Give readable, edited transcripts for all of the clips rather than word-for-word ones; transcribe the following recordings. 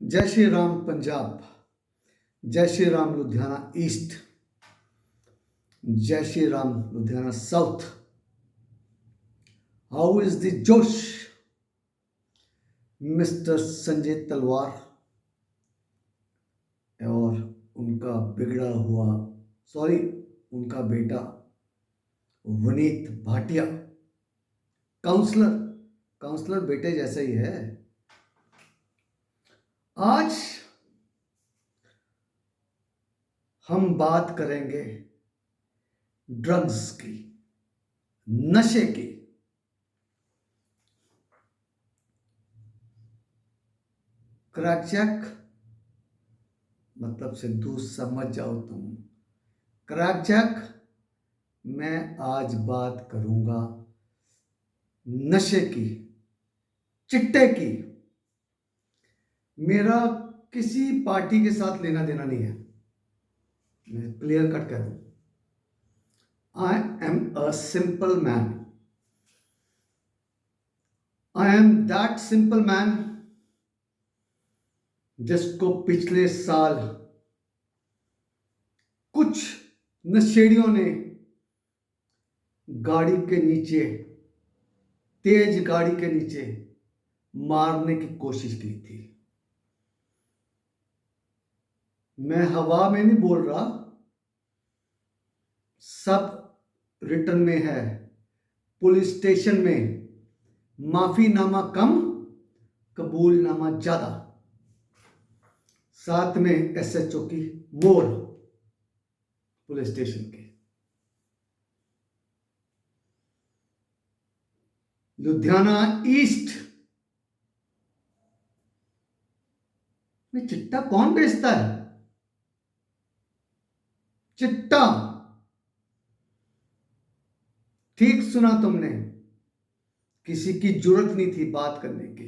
जय श्री राम पंजाब, जय श्री राम लुधियाना ईस्ट, जय Shri Ram Ludhiana south. How is the जोश मिस्टर संजय तलवार और उनका बिगड़ा हुआ उनका बेटा वनीत भाटिया। काउंसलर काउंसलर बेटे जैसा ही है। आज हम बात करेंगे ड्रग्स की, नशे की। क्रैकजैक मतलब सिद्धू समझ जाओ तुम। क्रैकजैक मैं आज बात करूंगा नशे की, चिट्टे की। मेरा किसी पार्टी के साथ लेना देना नहीं है, मैं क्लियर कट कर दूं। I am a simple man. I am that simple man जिसको पिछले साल कुछ नशेड़ियों ने गाड़ी के नीचे, तेज गाड़ी के नीचे मारने की कोशिश की थी। मैं हवा में नहीं बोल रहा, सब रिटर्न में है। पुलिस स्टेशन में माफीनामा कम, कबूलनामा ज्यादा, साथ में एसएचओ की मोर पुलिस स्टेशन के। लुधियाना ईस्ट में चिट्टा कौन बेचता है? चिट्टा, ठीक सुना तुमने। किसी की जरूरत नहीं थी बात करने की,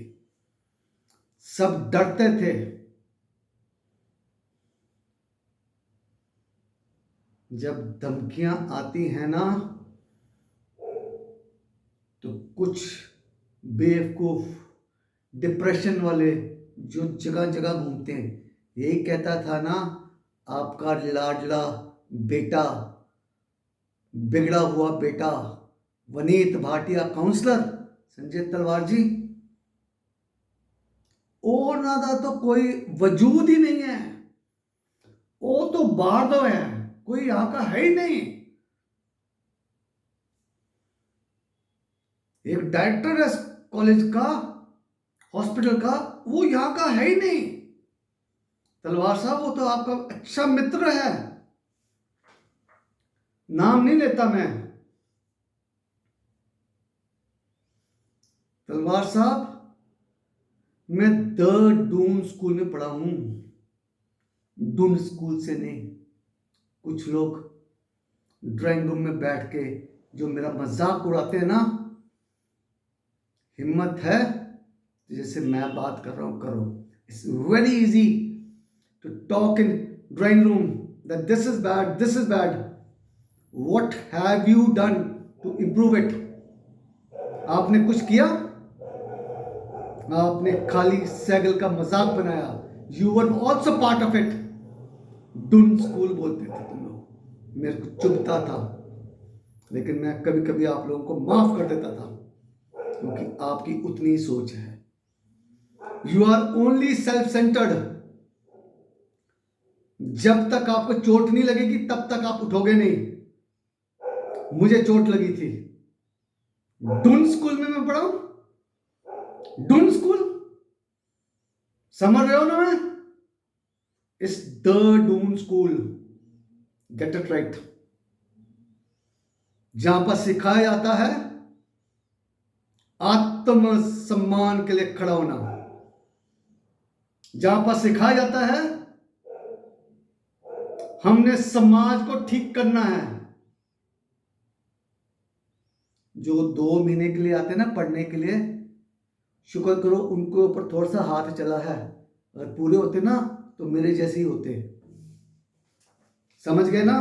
सब डरते थे। जब धमकियां आती हैं ना, तो कुछ बेवकूफ डिप्रेशन वाले जो जगह जगह घूमते हैं, यही कहता था ना, आपका लाडला बेटा, बिगड़ा हुआ बेटा वनीत भाटिया काउंसलर संजय तलवार जी, ਉਹਨਾਂ ਦਾ तो कोई वजूद ही नहीं है। वो तो बाहर दो है, कोई यहाँ का है ही नहीं। एक डायरेक्टर है कॉलेज का, हॉस्पिटल का, वो यहाँ का है ही नहीं। तलवार साहब वो तो आपका अच्छा मित्र है, नाम नहीं लेता मैं। तलवार साहब, मैं द डून स्कूल में पढ़ा हूं, डून स्कूल से नहीं। कुछ लोग ड्राइंग रूम में बैठ के जो मेरा मजाक उड़ाते हैं ना, हिम्मत है तो जैसे मैं बात कर रहा हूं करो। It's very easy to talk in drawing room that this is bad, this is bad. What have you done to improve it? आपने कुछ किया? आपने खाली सैगल का मजाक बनाया। You were also part of it. Doon school बोलते थे तुम लोग, मेरे को चुभता था, लेकिन मैं कभी कभी आप लोगों को माफ कर देता था, क्योंकि आपकी उतनी ही सोच है। You are only self centred. जब तक आपको चोट नहीं लगेगी तब तक आप उठोगे नहीं। मुझे चोट लगी थी, डुन स्कूल में मैं पढ़ा हूं। डून स्कूल समझ रहे हो ना? मैं इस the Doon school, get it right, जहां पर सिखाया जाता है आत्म सम्मान के लिए खड़ा होना, जहां पर सिखाया जाता है हमने समाज को ठीक करना है। जो 2 महीने के लिए आते हैं ना पढ़ने के लिए, शुक्र करो उनके ऊपर थोड़ा सा हाथ चला है। अगर पूरे होते ना तो मेरे जैसे ही होते। समझ गए ना?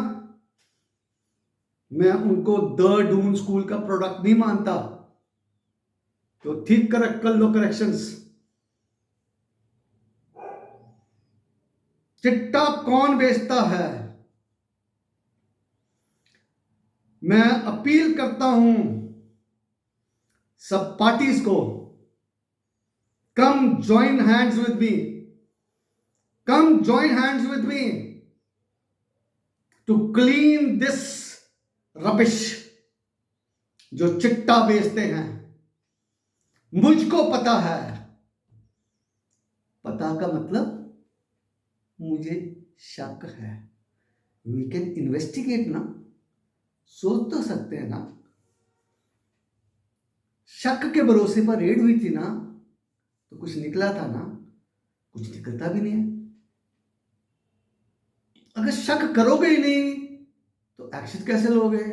मैं उनको द डून स्कूल का प्रोडक्ट नहीं मानता। तो ठीक कर लो करेक्शंस। चिट्टा कौन बेचता है? मैं अपील करता हूं सब पार्टीज को, come join hands with me, come join hands with me to clean this rubbish जो चिट्टा बेचते हैं। मुझको पता है, पता का मतलब मुझे शक है। वी कैन इन्वेस्टिगेट ना, सोच तो सकते हैं ना। शक के भरोसे पर रेड हुई थी ना, तो कुछ निकला था ना, कुछ निकलता भी नहीं है। अगर शक करोगे ही नहीं तो एक्शन कैसे लोगे,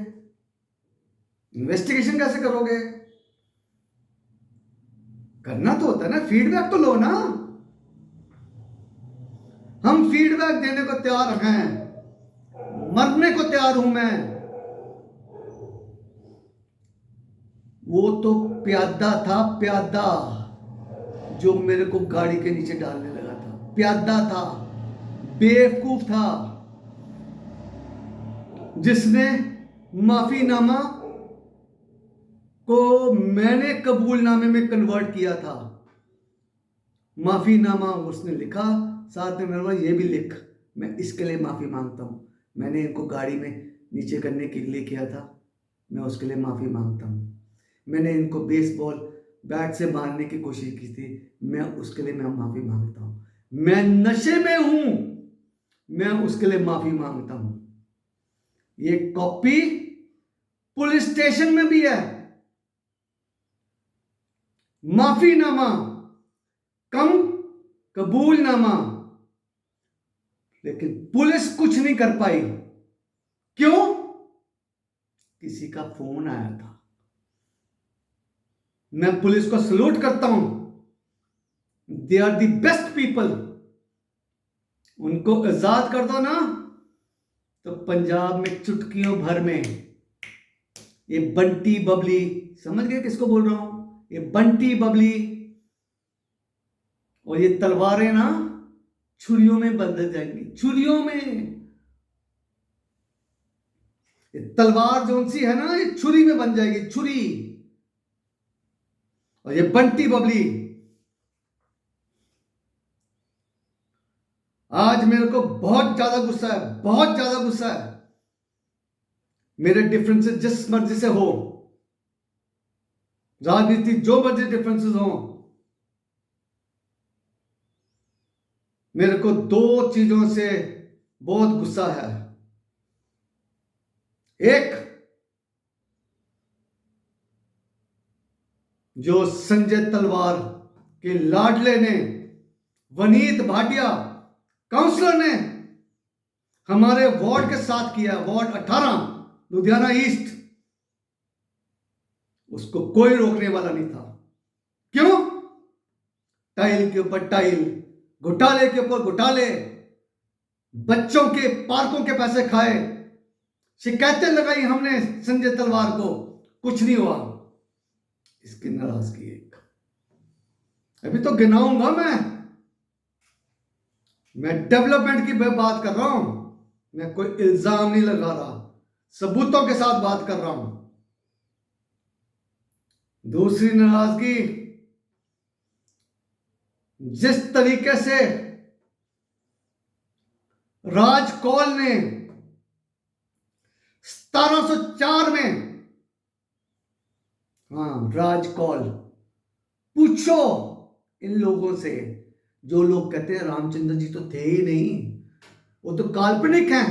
इन्वेस्टिगेशन कैसे करोगे? करना तो होता है ना, फीडबैक तो लो ना। हम फीडबैक देने को तैयार हैं, मरने को तैयार हूं मैं। वो तो प्यादा था, प्यादा जो मेरे को गाड़ी के नीचे डालने लगा था, प्यादा था, बेवकूफ था, जिसने माफीनामा को मैंने कबूलनामे में कन्वर्ट किया था। माफीनामा उसने लिखा, साथ में मेरे ये भी लिख, मैं इसके लिए माफी मांगता हूं, मैंने इनको गाड़ी में नीचे करने के लिए किया था, मैं उसके लिए माफी मांगता हूं। मैंने इनको बेसबॉल बैट से मारने की कोशिश की थी, मैं उसके लिए मैं माफी मांगता हूं। मैं नशे में हूं, मैं उसके लिए माफी मांगता हूं। ये कॉपी पुलिस स्टेशन में भी है। माफीनामा कम कबूलनामा, लेकिन पुलिस कुछ नहीं कर पाई। क्यों? किसी का फोन आया था। मैं पुलिस को सल्यूट करता हूं, they are the best people. उनको आजाद कर दो ना तो पंजाब में चुटकियों भर में ये बंटी बबली, समझ गए किसको बोल रहा हूं? ये बंटी बबली और ये तलवारें ना छुरियों में बदल जाएंगी, छुरियों में। ये तलवार जो सी है ना, ये छुरी में बन जाएगी, छुरी। और ये बंटी बबली, आज मेरे को बहुत ज्यादा गुस्सा है, बहुत ज्यादा गुस्सा है। मेरे डिफरेंसेस जिस मर्जी से हो, राजनीति जो मर्जी डिफरेंसेस हो, मेरे को दो चीजों से बहुत गुस्सा है। एक, जो संजय तलवार के लाडले ने, वनीत भाटिया काउंसलर ने हमारे वार्ड के साथ किया, वार्ड 18 लुधियाना ईस्ट, उसको कोई रोकने वाला नहीं था। क्यों? टाइल के ऊपर टाइल, घोटाले के ऊपर घोटाले, बच्चों के पार्कों के पैसे खाए, शिकायतें लगाई हमने संजय तलवार को, कुछ नहीं हुआ। इसकी नाराजगी एक, अभी तो गिनाऊंगा मैं डेवलपमेंट की बात कर रहा हूं, मैं कोई इल्जाम नहीं लगा रहा, सबूतों के साथ बात कर रहा हूं। दूसरी नाराजगी, जिस तरीके से राज कौल ने 1704 में, हाँ राज कौल, पूछो इन लोगों से, जो लोग कहते हैं रामचंद्र जी तो थे ही नहीं, वो तो काल्पनिक हैं।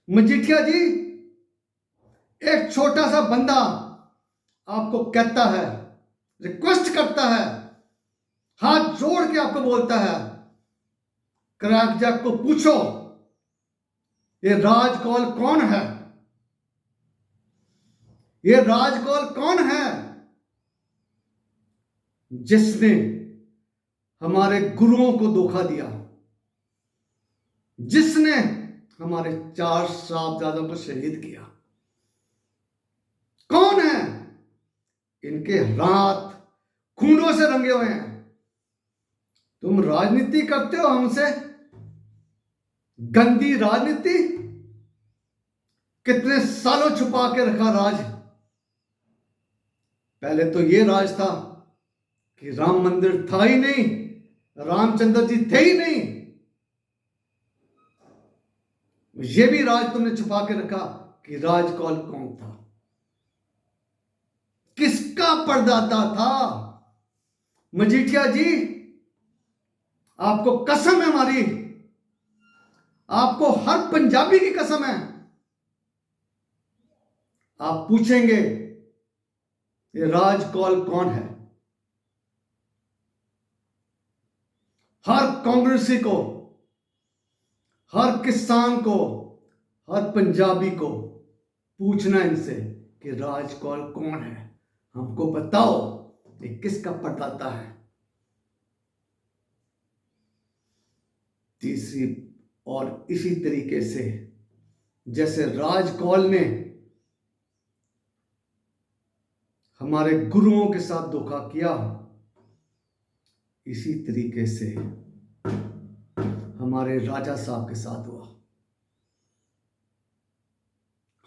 मजीठिया जी, एक छोटा सा बंदा आपको कहता है, रिक्वेस्ट करता है, हाथ जोड़ के आपको बोलता है, क्रैक जैक को पूछो ये राज कौल कौन है, ये राज कौल कौन है जिसने हमारे गुरुओं को धोखा दिया, जिसने हमारे 4 साहबजादों को शहीद किया? कौन है? इनके हाथ खूनों से रंगे हुए हैं। तुम राजनीति करते हो हमसे, गंदी राजनीति। कितने सालों छुपा के रखा राज। पहले तो ये राज था कि राम मंदिर था ही नहीं, रामचंद्र जी थे ही नहीं। ये भी राज तुमने छुपा के रखा कि राज कौल कौन था, किसका परदाता था। मजीठिया जी, आपको कसम है हमारी, आपको हर पंजाबी की कसम है। आप पूछेंगे ये राज कौल कौन है, हर कांग्रेसी को, हर किसान को, हर पंजाबी को पूछना इनसे कि राज कौल कौन है। हमको बताओ ये किसका परदाता है। तीसरी, और इसी तरीके से जैसे राज कौल ने हमारे गुरुओं के साथ धोखा किया, इसी तरीके से हमारे राजा साहब के साथ हुआ।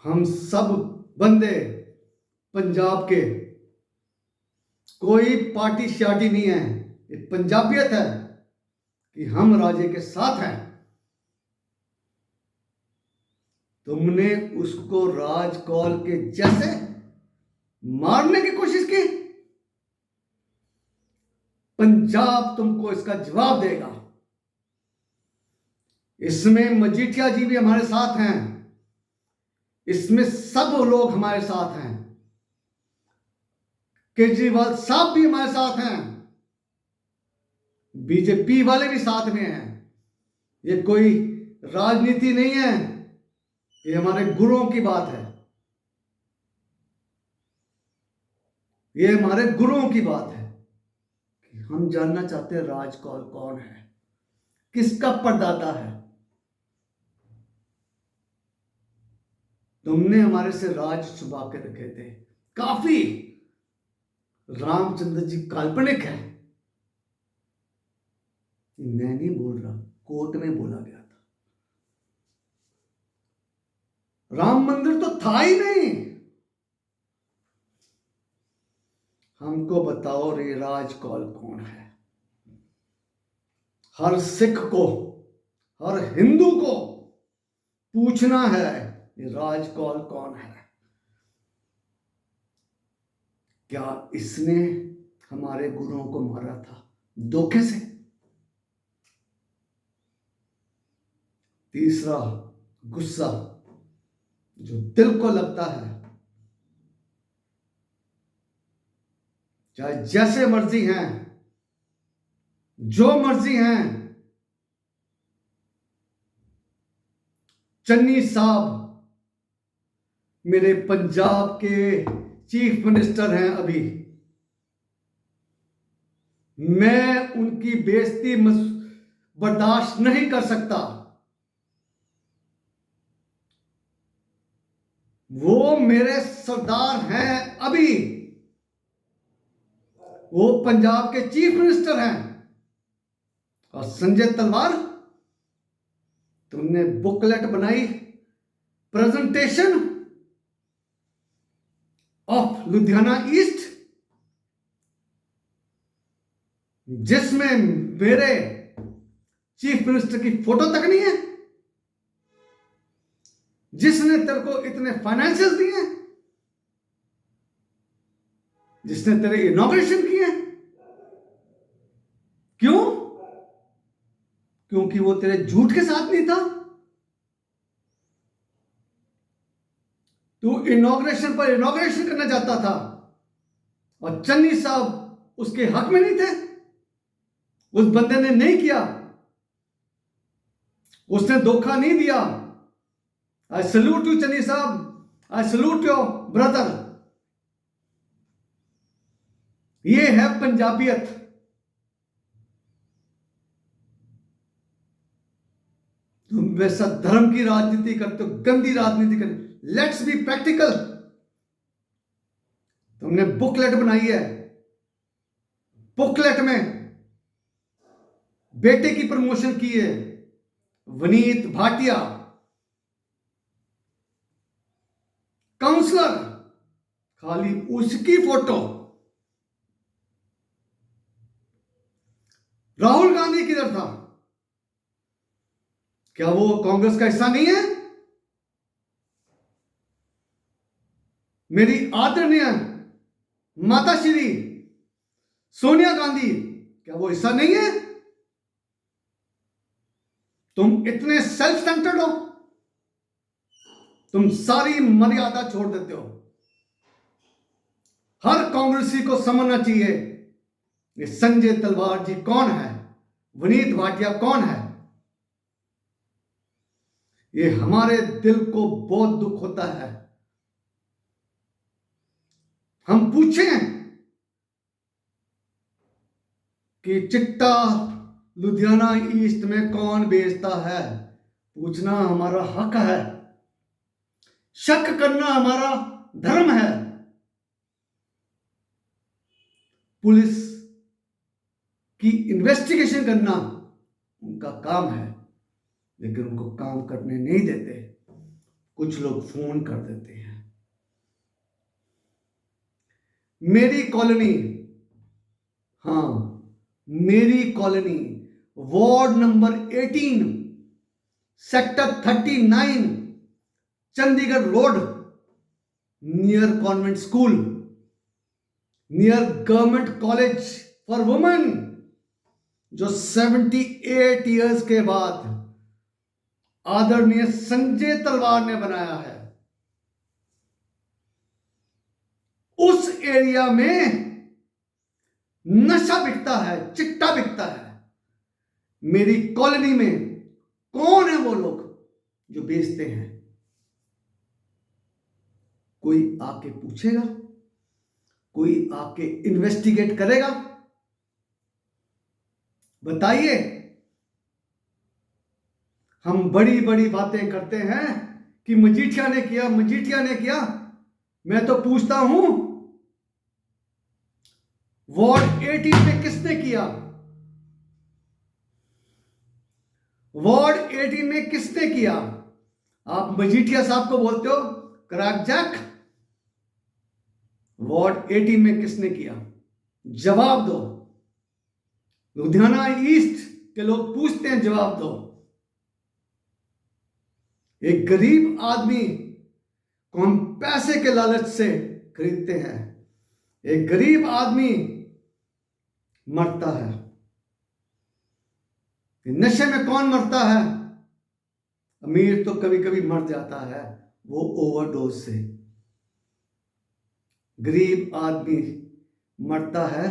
हम सब बंदे पंजाब के, कोई पार्टी शाटी नहीं है, ये पंजाबियत है कि हम राजे के साथ हैं। तुमने उसको राज कौल के जैसे मारने की कोशिश की, पंजाब तुमको इसका जवाब देगा। इसमें मजीठिया जी भी हमारे साथ हैं, इसमें सब लोग हमारे साथ हैं, केजरीवाल साहब भी हमारे साथ हैं, बीजेपी वाले भी साथ में हैं। ये कोई राजनीति नहीं है, ये हमारे गुरुओं की बात है, ये हमारे गुरुओं की बात है कि हम जानना चाहते हैं राज कौल कौन है, किसका परदाता है। तुमने हमारे से राज छुपा के रखे थे। काफी रामचंद्र जी काल्पनिक है, मैं नहीं बोल रहा, कोर्ट में बोला गया था। राम मंदिर तो था ही नहीं। हमको बताओ रे राज कौल कौन है। हर सिख को, हर हिंदू को पूछना है ये राज कौल कौन है। क्या इसने हमारे गुरुओं को मारा था धोखे से? तीसरा गुस्सा जो दिल को लगता है, चाहे जैसे मर्जी हैं, जो मर्जी हैं, चन्नी साहब मेरे पंजाब के चीफ मिनिस्टर हैं अभी, मैं उनकी बेइज्जती बर्दाश्त नहीं कर सकता। वो मेरे सरदार हैं अभी, वो पंजाब के चीफ मिनिस्टर हैं। और संजय तलवार, तुमने बुकलेट बनाई, प्रेजेंटेशन ऑफ लुधियाना ईस्ट, जिसमें मेरे चीफ मिनिस्टर की फोटो तक नहीं है, जिसने तेरे को इतने फाइनेंशियल दिए, जिसने तेरे इनॉग्रेशन किए। क्यों? क्योंकि वो तेरे झूठ के साथ नहीं था। तू इनॉग्रेशन पर इनॉग्रेशन करना चाहता था और चन्नी साहब उसके हक में नहीं थे। उस बंदे ने नहीं किया, उसने धोखा नहीं दिया। आई सल्यूट यू चन्नी साहब, आई सल्यूट योर ब्रदर। ये है पंजाबियत। तुम वैसा धर्म की राजनीति करते हो, गंदी राजनीति करते। Let's be practical. तुमने बुकलेट बनाई है, बुकलेट में बेटे की प्रमोशन की है वनीत भाटिया, काउंसलर, खाली उसकी फोटो। राहुल गांधी किधर था? क्या वो कांग्रेस का हिस्सा नहीं है? मेरी आदरणीय माता श्री सोनिया गांधी, क्या वो हिस्सा नहीं है? तुम इतने सेल्फ सेंटर्ड हो, तुम सारी मर्यादा छोड़ देते हो। हर कांग्रेसी को समझना चाहिए ये संजय तलवार जी कौन है, वनीत भाटिया कौन है। ये हमारे दिल को बहुत दुख होता है। हम पूछें कि चिट्टा लुधियाना ईस्ट में कौन बेचता है, पूछना हमारा हक है, शक करना हमारा धर्म है। पुलिस की इन्वेस्टिगेशन करना उनका काम है, लेकिन उनको काम करने नहीं देते। कुछ लोग फोन कर देते हैं। मेरी कॉलोनी, हाँ मेरी colony, ward number 18, sector 39, Chandigarh road, near convent school, near government college for women, जो 78 इयर्स के बाद आदरणीय संजय तलवार ने बनाया है। उस एरिया में नशा बिकता है, चिट्टा बिकता है। मेरी कॉलोनी में कौन है वो लोग जो बेचते हैं? कोई आके पूछेगा? कोई आके इन्वेस्टिगेट करेगा? बताइए। हम बड़ी बड़ी बातें करते हैं कि मजीठिया ने किया, मजीठिया ने किया। मैं तो पूछता हूं, वार्ड 18 में किसने किया? वार्ड 18 में किसने किया? आप मजीठिया साहब को बोलते हो क्रैकजैक। वार्ड 18 में किसने किया? जवाब दो। लुधियाना ईस्ट के लोग पूछते हैं, जवाब दो। एक गरीब आदमी को हम पैसे के लालच से खरीदते हैं। एक गरीब आदमी मरता है। नशे में कौन मरता है? अमीर तो कभी कभी मर जाता है, वो ओवरडोज से। गरीब आदमी मरता है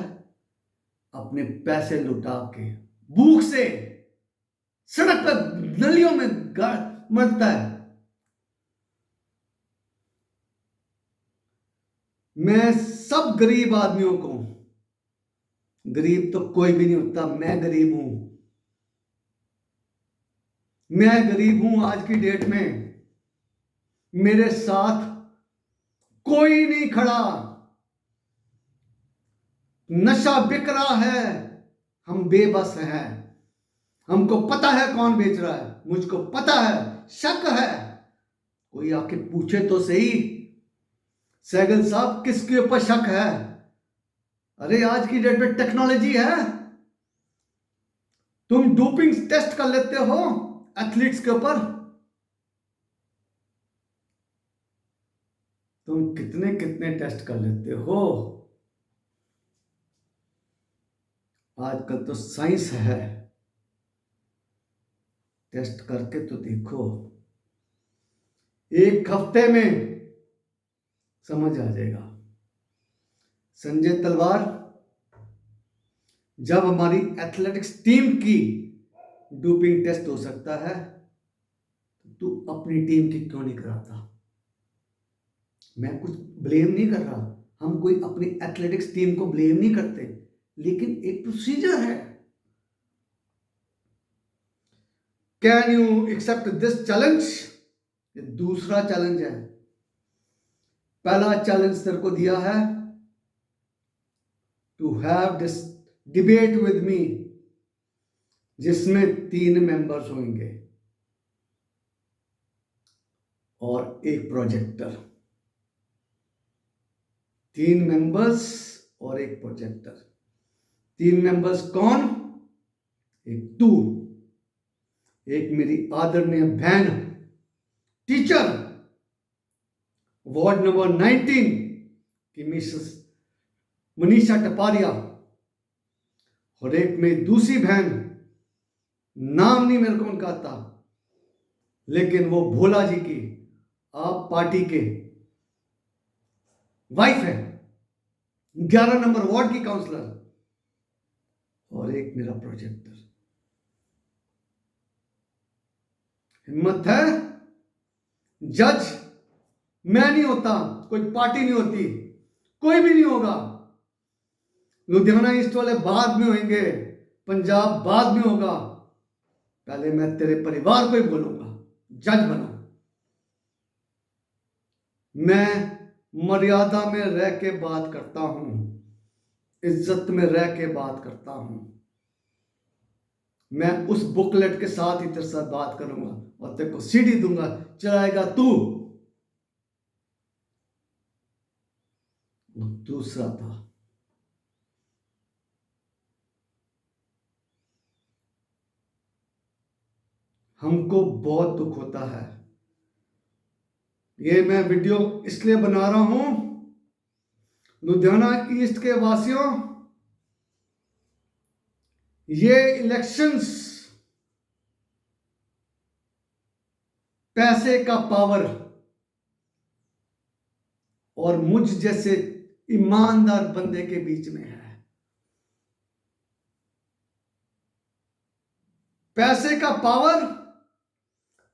अपने पैसे लुटा के, भूख से, सड़क पर नलियों में मरता है। मैं सब गरीब आदमियों को, गरीब तो कोई भी नहीं होता, मैं गरीब हूं, मैं गरीब हूं। आज की डेट में मेरे साथ कोई नहीं खड़ा। नशा बिक रहा है, हम बेबस हैं। हमको पता है कौन बेच रहा है, मुझको पता है, शक है। कोई आके पूछे तो सही, सहगल साहब किसके ऊपर शक है? अरे आज की डेट में टेक्नोलॉजी है, तुम डोपिंग टेस्ट कर लेते हो एथलीट्स के ऊपर। तुम कितने कितने टेस्ट कर लेते हो। आजकल तो साइंस है, टेस्ट करके तो देखो, एक हफ्ते में समझ आ जाएगा। संजय तलवार, जब हमारी एथलेटिक्स टीम की डोपिंग टेस्ट हो सकता है, तो तू अपनी टीम की क्यों नहीं कराता? मैं कुछ ब्लेम नहीं कर रहा, हम कोई अपनी एथलेटिक्स टीम को ब्लेम नहीं करते, लेकिन एक प्रोसीजर है। Can you accept this challenge? ये दूसरा चैलेंज है। पहला चैलेंज तेरे को दिया है to have this debate with me जिसमें 3 मेंबर्स होंगे और एक प्रोजेक्टर। 3 मेंबर्स और एक प्रोजेक्टर। 3 मेंबर्स कौन? एक तू, एक मेरी आदरणीय बहन टीचर वार्ड नंबर 19 की मिसेस मनीषा टपारिया, और एक मेरी दूसरी बहन, नाम नहीं मेरे को उनका आता, लेकिन वो भोला जी की आप पार्टी के वाइफ है, 11 नंबर वार्ड की काउंसलर, और एक मेरा प्रोजेक्टर। हिम्मत है? जज मैं नहीं होता, कोई पार्टी नहीं होती, कोई भी नहीं होगा। लुधियाना ईस्ट वाले बाद में होंगे, पंजाब बाद में होगा। पहले मैं तेरे परिवार को ही बोलूंगा, जज बना। मैं मर्यादा में रह के बात करता हूं, इज्जत में रह के बात करता हूं। मैं उस बुकलेट के साथ ही तेरे साथ बात करूंगा और तेरे को सीडी दूंगा, चलाएगा तू। दूसरा था, हमको बहुत दुख होता है। ये मैं वीडियो इसलिए बना रहा हूं, लुधियाना ईस्ट के वासियों, ये इलेक्शंस पैसे का पावर और मुझ जैसे ईमानदार बंदे के बीच में है। पैसे का पावर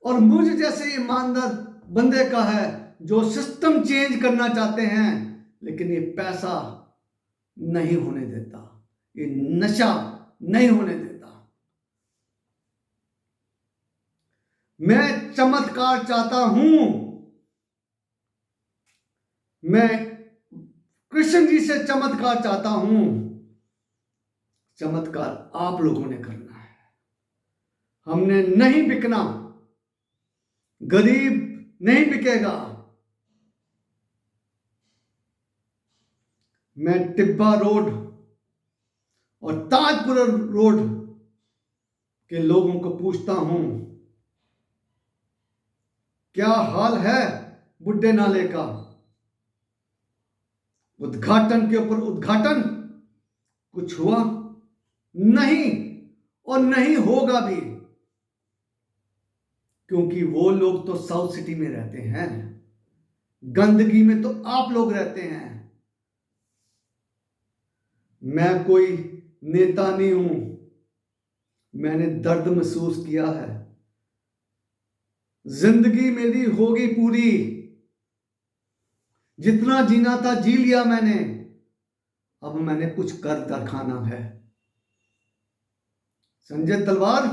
और मुझ जैसे ईमानदार बंदे का है, जो सिस्टम चेंज करना चाहते हैं, लेकिन ये पैसा नहीं होने देता, ये नशा नहीं होने देता। मैं चमत्कार चाहता हूं, मैं कृष्ण जी से चमत्कार चाहता हूं। चमत्कार आप लोगों ने करना है, हमने नहीं बिकना, गरीब नहीं बिकेगा। मैं टिब्बा रोड और ताजपुर रोड के लोगों को पूछता हूं, क्या हाल है बुड्ढे नाले का? उद्घाटन के ऊपर उद्घाटन, कुछ हुआ नहीं और नहीं होगा भी, क्योंकि वो लोग तो साउथ सिटी में रहते हैं, गंदगी में तो आप लोग रहते हैं। मैं कोई नेता नहीं हूं, मैंने दर्द महसूस किया है। जिंदगी मेरी होगी पूरी, जितना जीना था जी लिया मैंने, अब मैंने कुछ कर दिखाना है। संजय तलवार,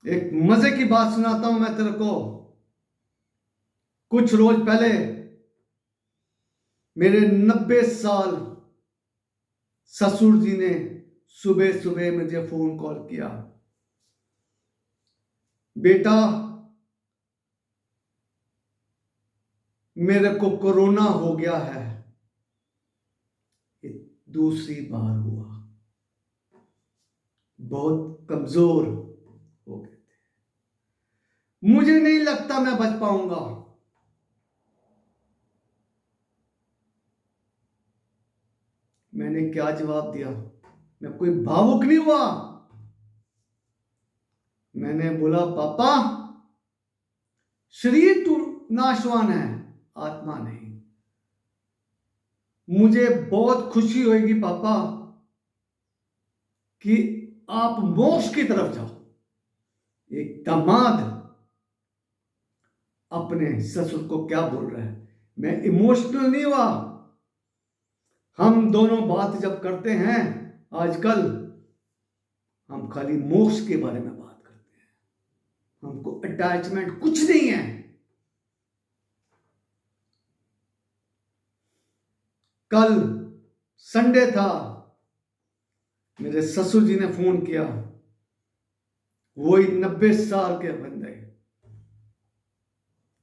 एक मजे की बात सुनाता हूं मैं तेरे को। कुछ रोज पहले मेरे 90 साल ससुर जी ने सुबह सुबह मुझे फोन कॉल किया, बेटा मेरे को कोरोना हो गया है। ये दूसरी बार हुआ, बहुत कमजोर हो गए थे, मुझे नहीं लगता मैं बच पाऊंगा। मैंने क्या जवाब दिया? मैं कोई भावुक नहीं हुआ, मैंने बोला पापा शरीर तो नाशवान है, आत्मा नहीं। मुझे बहुत खुशी होगी पापा कि आप मोक्ष की तरफ जाओ। एक दामाद अपने ससुर को क्या बोल रहा है? मैं इमोशनल नहीं हुआ। हम दोनों बात जब करते हैं आजकल, हम खाली मोक्ष के बारे में बात करते हैं, हमको अटैचमेंट कुछ नहीं है। कल संडे था, मेरे ससुर जी ने फोन किया, वही 90 साल के बंदे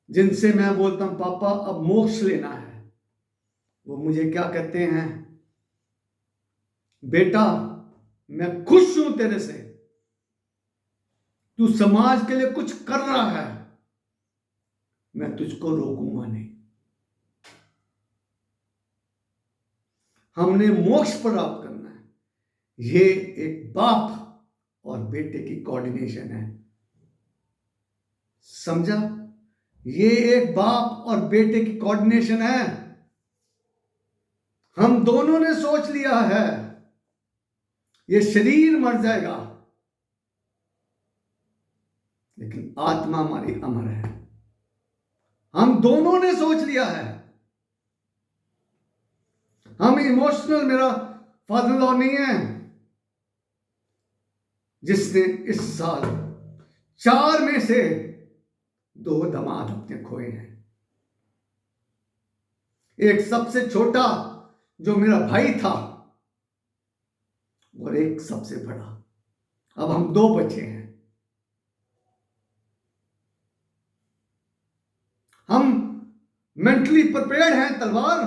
जिनसे मैं बोलता हूं पापा अब मोक्ष लेना है, वो मुझे क्या कहते हैं, बेटा मैं खुश हूं तेरे से, तू समाज के लिए कुछ कर रहा है, मैं तुझको रोकूंगा नहीं। हमने मोक्ष प्राप्त करना है, ये एक बाप और बेटे की कोऑर्डिनेशन है। समझा? ये एक बाप और बेटे की कोऑर्डिनेशन है। हम दोनों ने सोच लिया है ये शरीर मर जाएगा लेकिन आत्मा हमारी अमर है। हम दोनों ने सोच लिया है। हम इमोशनल, मेरा फादर लॉ नहीं है जिसने इस साल 4 में से 2 दामाद अपने खोए हैं। एक सबसे छोटा जो मेरा भाई था और एक सबसे बड़ा। अब हम 2 बचे हैं। हम मेंटली प्रिपेयर्ड हैं तलवार,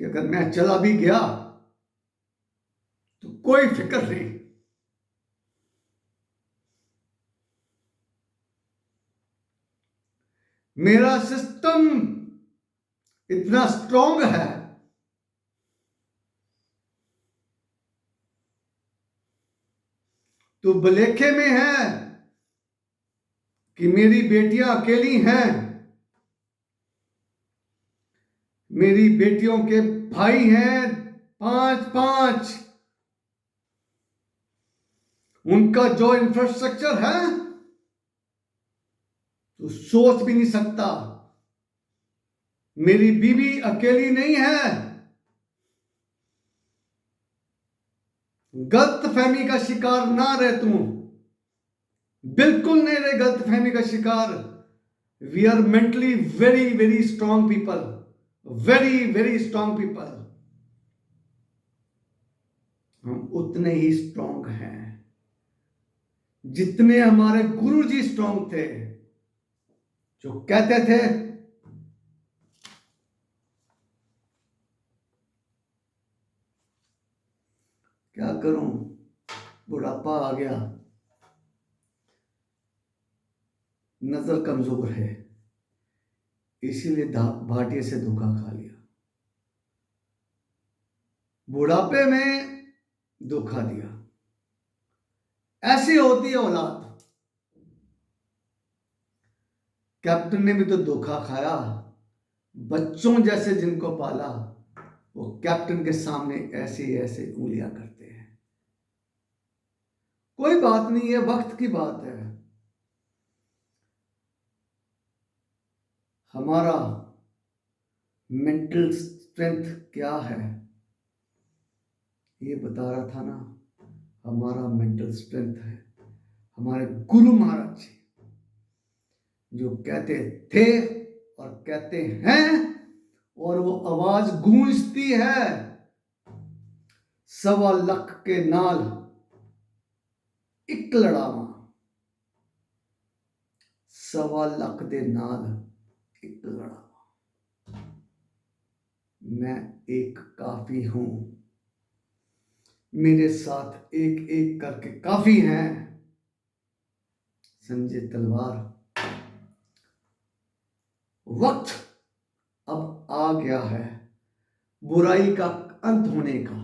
कि अगर मैं चला भी गया तो कोई फिक्र नहीं। मेरा सिस्टम इतना स्ट्रांग है तो भलेखे में है कि मेरी बेटियां अकेली हैं, मेरी बेटियों के भाई हैं 5-5, उनका जो इंफ्रास्ट्रक्चर है तो सोच भी नहीं सकता। मेरी बीवी अकेली नहीं है। गलत फहमी का शिकार ना रहे तुम, बिल्कुल नहीं रहे गलत फहमी का शिकार। We are mentally very very strong people, very very strong people. हम उतने ही स्ट्रांग हैं जितने हमारे गुरु जी स्ट्रांग थे, जो कहते थे क्या करूं, बुढ़ापा आ गया, नजर कमजोर है, इसीलिए भाटिये से धोखा खा लिया, बुढ़ापे में धोखा दिया। ऐसी होती है औलाद। कैप्टन ने भी तो धोखा खाया। बच्चों जैसे जिनको पाला वो कैप्टन के सामने ऐसे ऐसे उंगलियां करते हैं। कोई बात नहीं है, वक्त की बात है। हमारा मेंटल स्ट्रेंथ क्या है ये बता रहा था ना। हमारा मेंटल स्ट्रेंथ है हमारे गुरु महाराज जी, जो कहते थे और कहते हैं, और वो आवाज गूंजती है, 1.25 लाख के नाल एक लड़ावा, 1.25 लाख दे नाल एक लड़ावा। मैं एक काफी हूं, मेरे साथ एक एक करके काफी हैं। संजय तलवार, वक्त अब आ गया है बुराई का अंत होने का।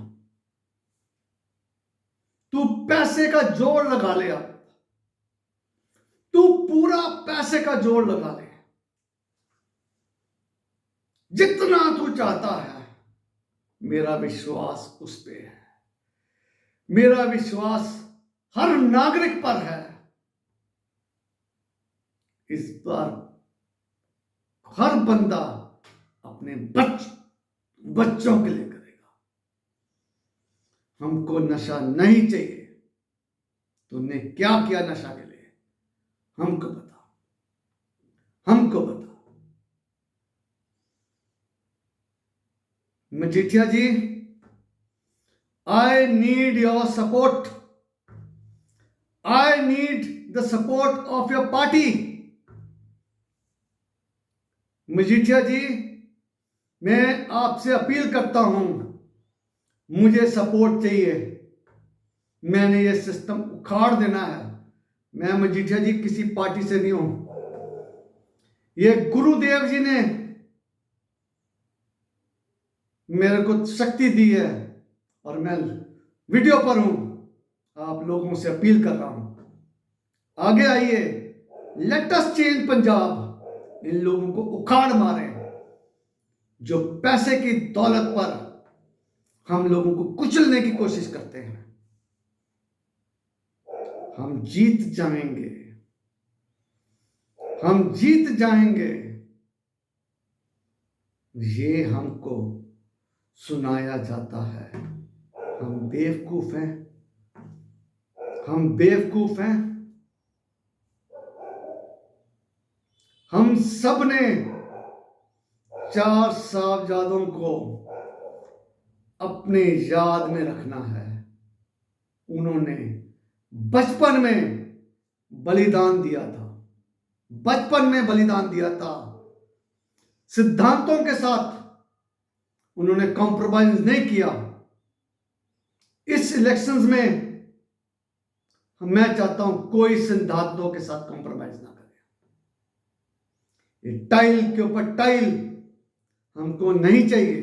तू पैसे का जोर लगा ले, अब तू पूरा पैसे का जोर लगा ले, जितना तू चाहता है। मेरा विश्वास उस पे है, मेरा विश्वास हर नागरिक पर है। इस बार हर बंदा अपने बच्चों के लिए करेगा। हमको नशा नहीं चाहिए। तुमने क्या किया नशा के लिए? हमको बता, हमको बता। मजीठिया जी, I need your support. I need the support of your party. Majithia जी, मैं आपसे अपील करता हूं, मुझे सपोर्ट चाहिए। मैंने ये सिस्टम उखाड़ देना है। मैं मजीठिया जी किसी पार्टी से नहीं हूं। ये गुरुदेव जी ने मेरे को शक्ति दी है और मैं वीडियो पर हूं, आप लोगों से अपील कर रहा हूं, आगे आइए, लेट अस चेंज पंजाब। इन लोगों को उखाड़ मारे जो पैसे की दौलत पर हम लोगों को कुचलने की कोशिश करते हैं। हम जीत जाएंगे, हम जीत जाएंगे। ये हमको सुनाया जाता है, हम बेवकूफ हैं, हम बेवकूफ हैं। हम सब ने 4 साहबजादों को अपने याद में रखना है। उन्होंने बचपन में बलिदान दिया था, बचपन में बलिदान दिया था। सिद्धांतों के साथ उन्होंने कॉम्प्रोमाइज नहीं किया। इस इलेक्शंस में मैं चाहता हूं कोई सिद्धांतों के साथ कॉम्प्रोमाइज ना करे। ये टाइल के ऊपर टाइल हमको नहीं चाहिए।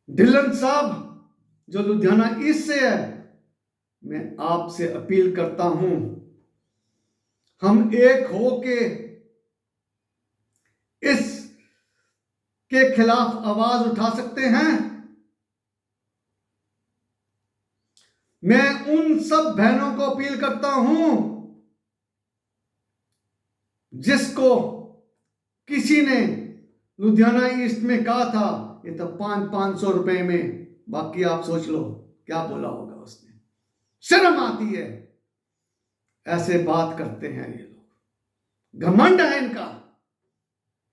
ढिल्लन साहब जो लुधियाना ईस्ट से है, मैं आपसे अपील करता हूं, हम एक हो के इस के खिलाफ आवाज उठा सकते हैं। मैं उन सब बहनों को अपील करता हूं जिसको किसी ने लुधियाना ईस्ट में कहा था ये तो 500 रुपए में, बाकी आप सोच लो क्या बोला होगा उसने। शर्म आती है, ऐसे बात करते हैं ये लोग, घमंड है इनका।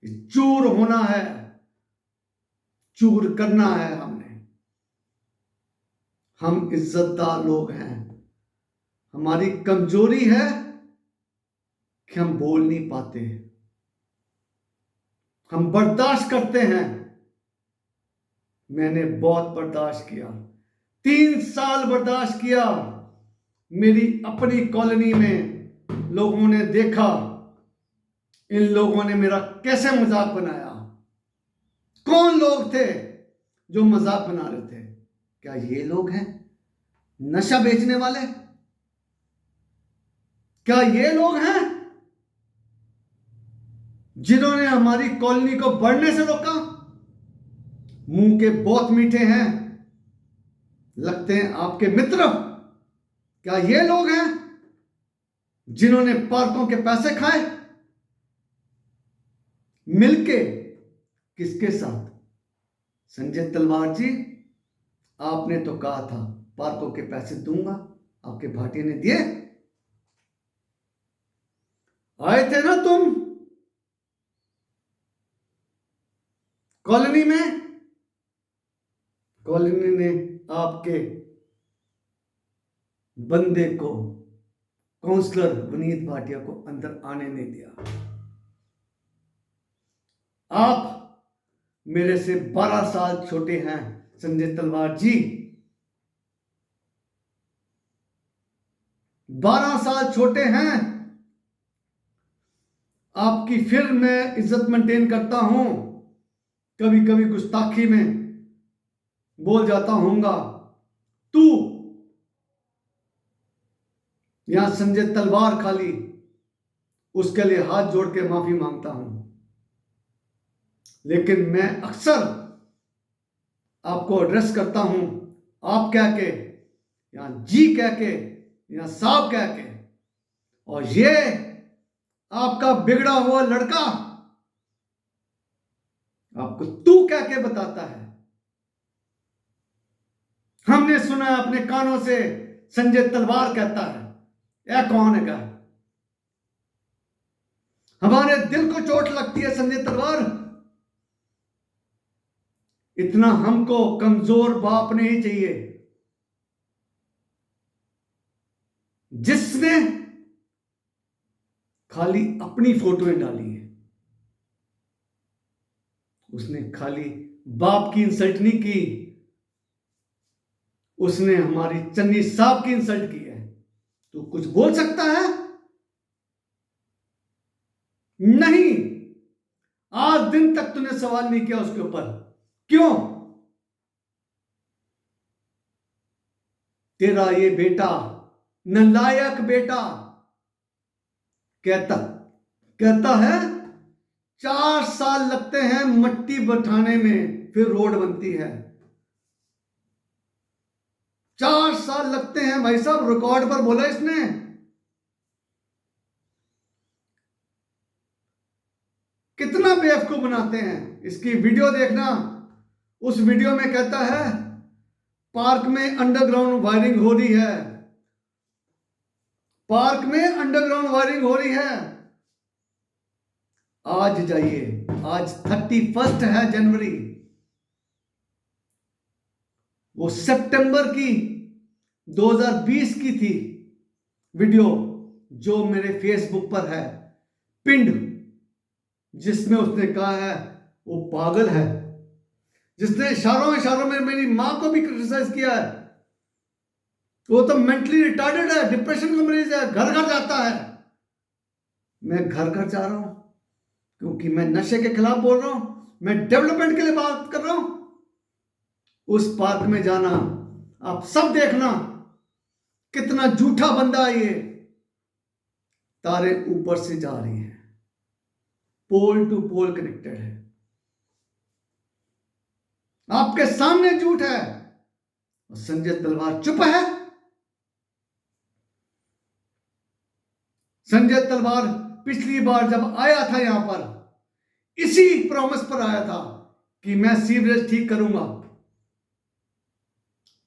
चूर होना है, चूर करना है हमने। हम इज्जतदार लोग हैं, हमारी कमजोरी है कि हम बोल नहीं पाते, हम बर्दाश्त करते हैं। मैंने बहुत बर्दाश्त किया, 3 साल बर्दाश्त किया। मेरी अपनी कॉलोनी में लोगों ने देखा, इन लोगों ने मेरा कैसे मजाक बनाया। कौन लोग थे जो मजाक बना रहे थे? क्या ये लोग हैं नशा बेचने वाले? क्या ये लोग हैं जिन्होंने हमारी कॉलोनी को बढ़ने से रोका? मुंह के बहुत मीठे हैं, लगते हैं आपके मित्र। क्या ये लोग हैं जिन्होंने पार्कों के पैसे खाए मिलके? किसके साथ? संजय तलवार जी, आपने तो कहा था पार्कों के पैसे दूंगा, आपके भाटिया ने दिए? आए थे ना तुम कॉलोनी में? कॉलोनी ने आपके बंदे को, काउंसलर विनीत भाटिया को अंदर आने नहीं दिया। आप मेरे से 12 साल छोटे हैं संजय तलवार जी, 12 साल छोटे हैं। आपकी फिर मैं इज्जत मेंटेन करता हूं, कभी कभी गुस्ताखी में बोल जाता हूंगा। तू यहां संजय तलवार खाली, उसके लिए हाथ जोड़ के माफी मांगता हूं। लेकिन मैं अक्सर आपको एड्रेस करता हूं आप कह के, या जी कह के, या साहब कह के, और ये आपका बिगड़ा हुआ लड़का आपको तू कह के बताता है। हमने सुना अपने कानों से संजय तलवार कहता है। यह कौन है? हमारे दिल को चोट लगती है संजय तलवार। इतना हमको कमजोर बाप नहीं चाहिए जिसने खाली अपनी फोटोएं डाली है। उसने खाली बाप की इंसल्ट नहीं की, उसने हमारी चन्नी साहब की इंसल्ट की है। तू कुछ बोल सकता है? नहीं, आज दिन तक तूने सवाल नहीं किया उसके ऊपर। क्यों? तेरा ये बेटा, नालायक बेटा, कहता कहता है 4 साल लगते हैं मट्टी बैठाने में, फिर रोड बनती है। 4 साल लगते हैं भाई साहब, रिकॉर्ड पर बोला इसने। कितना बेवकूफ बनाते हैं। इसकी वीडियो देखना, उस वीडियो में कहता है पार्क में अंडरग्राउंड वायरिंग हो रही है, पार्क में अंडरग्राउंड वायरिंग हो रही है। आज जाइए, आज 31 है जनवरी, वो सितंबर की 2020 की थी वीडियो जो मेरे फेसबुक पर है पिंड, जिसमें उसने कहा है वो पागल है, जिसने इशारों इशारों में मेरी मां को भी क्रिटिसाइज किया है। वो तो मेंटली रिटार्डेड है, डिप्रेशन का मरीज है, घर घर जाता है। मैं घर घर जा रहा हूं क्योंकि मैं नशे के खिलाफ बोल रहा हूं, मैं डेवलपमेंट के लिए बात कर रहा हूं। उस पार्क में जाना, आप सब देखना कितना झूठा बंदा है ये। तारे ऊपर से जा रही हैं, पोल टू पोल कनेक्टेड है, आपके सामने झूठ है, और संजय तलवार चुप है। संजय तलवार पिछली बार जब आया था यहां पर, इसी प्रॉमिस पर आया था कि मैं सीवरेज ठीक करूंगा।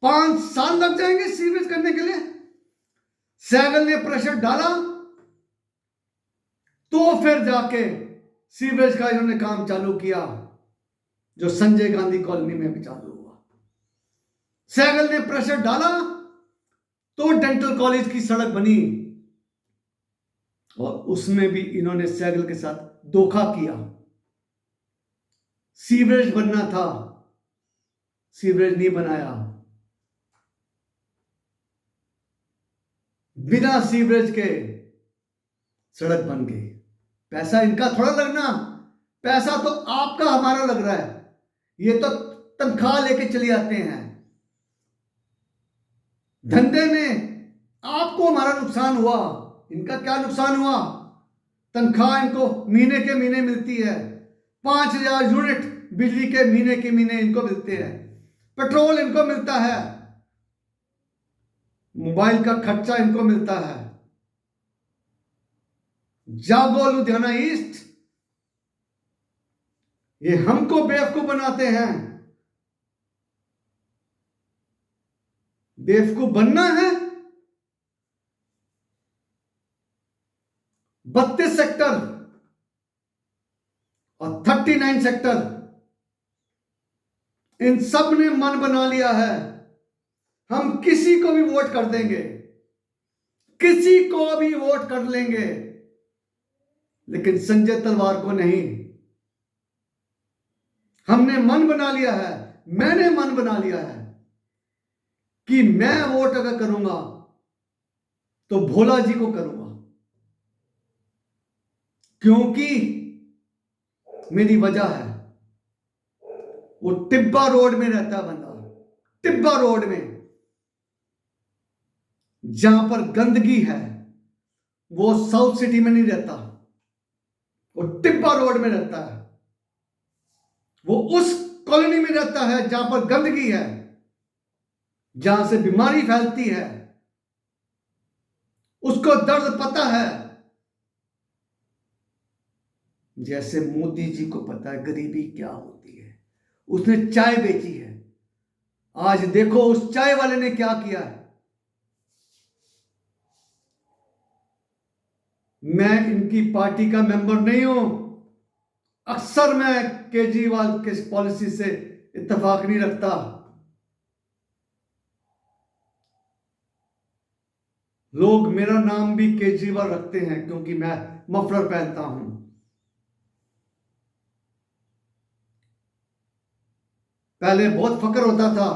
5 साल लग जाएंगे सीवरेज करने के लिए। सहगल ने प्रेशर डाला तो फिर जाके सीवरेज का इन्होंने काम चालू किया, जो संजय गांधी कॉलोनी में भी चालू हुआ। सहगल ने प्रेशर डाला तो डेंटल कॉलेज की सड़क बनी, और उसमें भी इन्होंने सहगल के साथ धोखा किया। सीवरेज बनना था, सीवरेज नहीं बनाया। बिना सीवरेज के सड़क बन गई। पैसा इनका थोड़ा लगना, पैसा तो आपका हमारा लग रहा है। ये तो तनख्वाह लेके चले आते हैं। धंधे में आपको हमारा नुकसान हुआ, इनका क्या नुकसान हुआ? तनख्वाह इनको महीने के महीने मिलती है, 5,000 यूनिट बिजली के महीने के महीने इनको मिलते हैं, पेट्रोल इनको मिलता है, मोबाइल का खर्चा इनको मिलता है। जागो लुधियाना ईस्ट, ये हमको बेवकूफ बनाते हैं। बेवकूफ बनना है? 32 सेक्टर और 39 सेक्टर, इन सब ने मन बना लिया है हम किसी को भी वोट कर देंगे, किसी को भी वोट कर लेंगे, लेकिन संजय तलवार को नहीं। हमने मन बना लिया है, मैंने मन बना लिया है कि मैं वोट अगर करूंगा तो भोला जी को करूंगा, क्योंकि मेरी वजह है। वो टिब्बा रोड में रहता है बंदा, टिब्बा रोड में, जहां पर गंदगी है। वो साउथ सिटी में नहीं रहता, वो टिब्बा रोड में रहता है। वो उस कॉलोनी में रहता है जहां पर गंदगी है, जहां से बीमारी फैलती है। उसको दर्द पता है, जैसे मोदी जी को पता है गरीबी क्या होती है। उसने चाय बेची है, आज देखो उस चाय वाले ने क्या किया है। मैं इनकी पार्टी का मेंबर नहीं हूं, अक्सर मैं केजरीवाल के पॉलिसी से इत्तेफाक नहीं रखता। लोग मेरा नाम भी केजरीवाल रखते हैं क्योंकि मैं मफलर पहनता हूं। पहले बहुत फक्र होता था,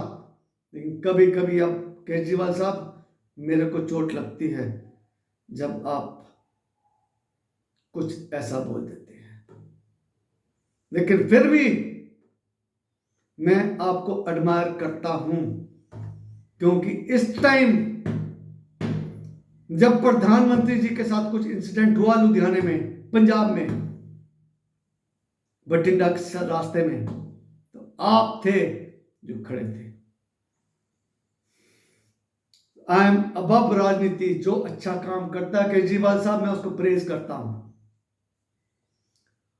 लेकिन कभी कभी अब केजरीवाल साहब मेरे को चोट लगती है जब आप कुछ ऐसा बोल देते हैं। लेकिन फिर भी मैं आपको एडमायर करता हूं, क्योंकि इस टाइम जब प्रधानमंत्री जी के साथ कुछ इंसिडेंट हुआ लुधियाने में, पंजाब में, बठिंडा के रास्ते में, तो आप थे जो खड़े थे। आई एम अबव राजनीति। जो अच्छा काम करता है केजरीवाल साहब, मैं उसको प्रेज करता हूं।